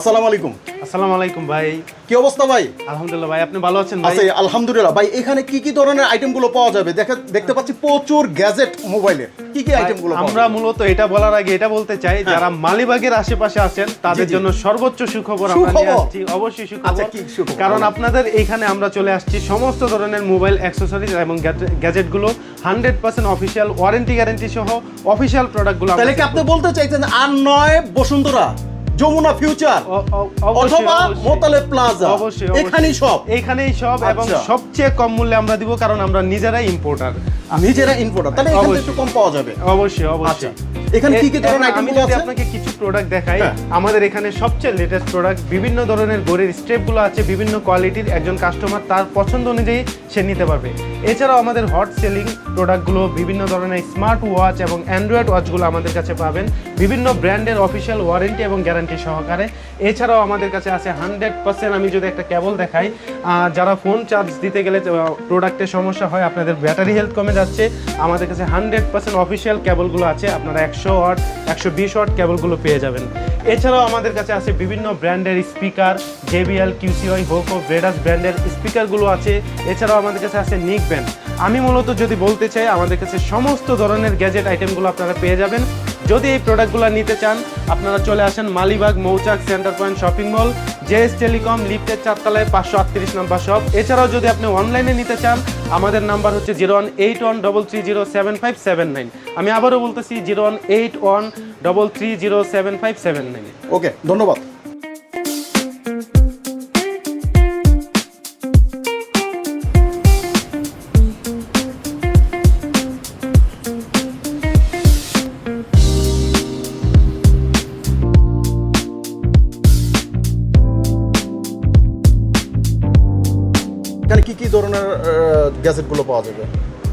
আসসালামু আলাইকুম। আসসালামু আলাইকুম ভাই। কি অবস্থা ভাই? আলহামদুলিল্লাহ ভাই, আপনি ভালো আছেন ভাই? আছি আলহামদুলিল্লাহ ভাই। এখানে কি কি ধরনের আইটেমগুলো পাওয়া যাবে? দেখতে পাচ্ছি প্রচুর গ্যাজেট মোবাইলের। কি কি আইটেমগুলো পাওয়া আমরা যাবে? মূলত এটা বলার আগে এটা বলতে চাই, যারা মালিবাগের আশেপাশে আছেন তাদের জি। জন্য সর্বোচ্চ সুখবর আমরা নিয়ে আসছি। অবশ্যই আচ্ছা, সুখবর, কি সুখবর? কারণ আপনাদের এইখানে আমরা চলে আসছি সমস্ত ধরনের মোবাইল অ্যাক্সেসরিজ এবং গ্যাজেটগুলো 100% অফিসিয়াল ওয়ারেন্টি গ্যারান্টি সহ অফিসিয়াল প্রোডাক্টগুলো তাহলে কি আপনি বলতে চাইছেন আর নয় বসুন্ধরা, যমুনা ফিউচার অথবা মোতালেব প্লাজা, এখানেই সব এবং সবচেয়ে কম মূল্যে আমরা দিব, কারণ আমরা নিজেরাই ইম্পোর্টার। নিজেরা ইম্পোর্টার, তাহলে এখানে একটু কম পাওয়া যাবে। অবশ্যই। এখানে কি কি ধরনের আইটেমগুলো আছে? আপনাকে কিছু প্রোডাক্ট দেখাই। হ্যাঁ। আমাদের এখানে সবচেয়ে লেটেস্ট প্রোডাক্ট, বিভিন্ন ধরনের ঘড়ির স্টেপগুলো আছে, বিভিন্ন কোয়ালিটির। একজন কাস্টমার তার পছন্দ অনুযায়ী সে নিতে পারবে। এছাড়াও আমাদের হট সেলিং প্রোডাক্টগুলো, বিভিন্ন ধরনের স্মার্ট ওয়াচ এবং অ্যান্ড্রয়েড ওয়াচগুলো আমাদের কাছে পাবেন বিভিন্ন ব্র্যান্ডের অফিসিয়াল ওয়ারেন্টি এবং গ্যারান্টি সহকারে। এছাড়াও আমাদের কাছে আছে 100%, আমি যদি একটা কেবল দেখাই, যারা ফোন চার্জ দিতে গেলে প্রোডাক্টের সমস্যা হয়, আপনাদের ব্যাটারি হেলথ কমে যাচ্ছে, আমাদের কাছে 100% অফিসিয়াল কেবলগুলো আছে। আপনারা 100 ওয়াট 120 ওয়াট কেবলগুলো পেয়ে যাবেন। এছাড়াও আমাদের কাছে আছে বিভিন্ন ব্র্যান্ডের স্পিকার, JBL, QCI, হোকো, ব্রেডাস ব্র্যান্ডের স্পিকারগুলো আছে। এছাড়াও আমাদের কাছে আছে নিক ব্যান্ড। আমি মূলত যদি বলতে চাই, আমাদের কাছে সমস্ত ধরনের গ্যাজেট আইটেমগুলো আপনারা পেয়ে যাবেন। যদি এই প্রোডাক্টগুলো নিতে চান, আপনারা চলে আসেন মালিবাগ মৌচাক সেন্টার পয়েন্ট শপিং মল, JS টেলিকম, লিফটের 4 তলায় 538 নম্বর শপ। এছাড়াও যদি আপনি অনলাইনে নিতে চান, আমাদের নাম্বার হচ্ছে 018133075779। আমি আবারও বলতেছি 018133075779। ওকে, ধন্যবাদ। এখানে কি কি ধরনের গ্যাজেটগুলো পাওয়া যাবে?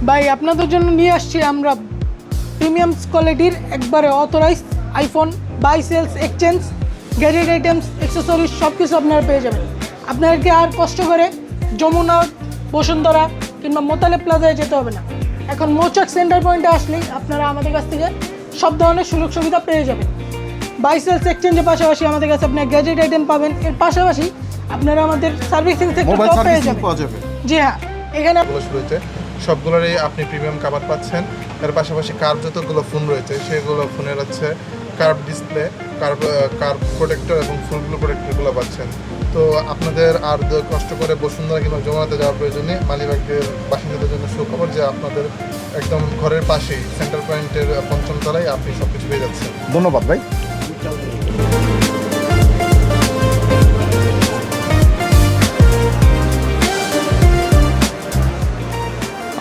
ভাই আপনাদের জন্য নিয়ে আসছি আমরা প্রিমিয়াম কোয়ালিটির একবারে authorise iPhone buy sales exchange gadget items accessories সব কিছু আপনারা পেয়ে যাবেন। আপনাদেরকে আর কষ্ট করে যমুনা, বসুন্ধরা কিংবা মোতালেব প্লাজায় যেতে হবে না। এখন মৌচাক সেন্টার পয়েন্টে আসলেই আপনারা আমাদের কাছ থেকে সব ধরনের সুযোগ সুবিধা পেয়ে যাবেন। বাই সেলস এক্সচেঞ্জের পাশাপাশি আমাদের কাছে আপনার গ্যাজেট আইটেম পাবেন, এর পাশাপাশি আপনারা আমাদের সার্ভিসিং সেক্টরটাও পেয়ে যাবেন। জি হ্যাঁ, এখানে রয়েছে সবগুলোরই আপনি প্রিমিয়াম কাভার পাচ্ছেন। এর পাশাপাশি কার্ভ যতগুলো ফোন রয়েছে সেগুলো ফোনের হচ্ছে কার্ভ ডিসপ্লে, কার্ভ প্রোটেক্টর এবং ফুলগুলো প্রোটেক্টরগুলো পাচ্ছেন। তো আপনাদের আর কষ্ট করে বসুন্ধরা কিংবা যমুনাতে যাওয়ার প্রয়োজন নেই। মালিবাগের বাসিন্দাদের জন্য সুখবর যে আপনাদের একদম ঘরের পাশেই সেন্টার পয়েন্টের 5ম তলায় আপনি সব কিছু পেয়ে যাচ্ছেন। ধন্যবাদ ভাই।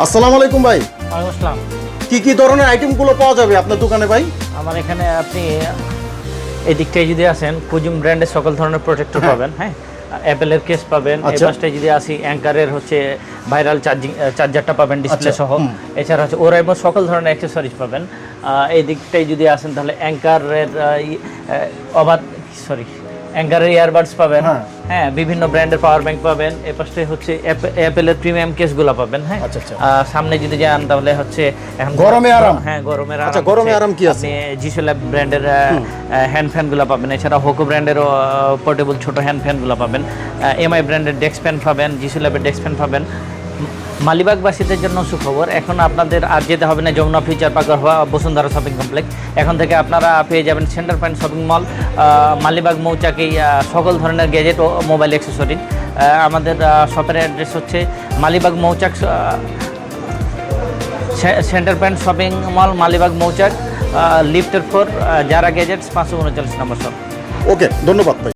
আসসালামু আলাইকুম ভাই। ওয়ালাইকুম আসসালাম। কি কি ধরনের আইটেমগুলো পাওয়া যাবে আপনার দোকানে ভাই? আমার এখানে আপনি এই দিকটায় যদি আসেন, কুজুম ব্র্যান্ডের সকল ধরনের প্রোটেক্টর পাবেন। হ্যাঁ, অ্যাপেলের কেস পাবেন। এই পাশটায় যদি আসি, অ্যাঙ্কারের হচ্ছে ভাইরাল চার্জারটা পাবেন ডিসপ্লে সহ। এছাড়া হচ্ছে ওরাইমো সকল ধরনের অ্যাক্সেসরিজ পাবেন। এই দিকটায় যদি আসেন তাহলে অ্যাঙ্কারের অ্যাঙ্কারের ইয়ারবাডস পাবেন। হ্যাঁ, বিভিন্ন ব্র্যান্ডের পাওয়ার ব্যাংক পাবেন। এ পাশে হচ্ছে অ্যাপেলের প্রিমিয়াম কেসগুলো পাবেন। হ্যাঁ, সামনে যদি যান তাহলে হচ্ছে এখন গরমে আরাম। হ্যাঁ, গরমের আরাম। আচ্ছা, গরমে আরাম কি আছে? আপনি জিসো ল্যাব ব্র্যান্ডের হ্যান্ড ফ্যানগুলো পাবেন। এছাড়া হোকো ব্র্যান্ডের পোর্টেবল ছোট হ্যান্ড ফ্যানগুলো পাবেন। MI ব্র্যান্ডের ডেস্ক ফ্যান পাবেন, জিসো ল্যাবের ডেস্ক ফ্যান পাবেন। মালিবাগবাসীদের জন্য সুখবর, এখন আপনাদের আর যেতে হবে না যমুনা ফিউচার পার্ক বা বসুন্ধরা শপিং কমপ্লেক্স। এখন থেকে আপনারা পেয়ে যাবেন Center Point shopping mall, Malibagh মৌচাকেই সকল ধরনের গ্যাজেট ও মোবাইল অ্যাক্সেসরিজ। আমাদের শপের অ্যাড্রেস হচ্ছে মালিবাগ মৌচাক centre Point shopping mall, Malibagh মৌচাক, লিফটের 4, যারা গ্যাজেটস 539 নম্বর শপ। ওকে, ধন্যবাদ ভাই।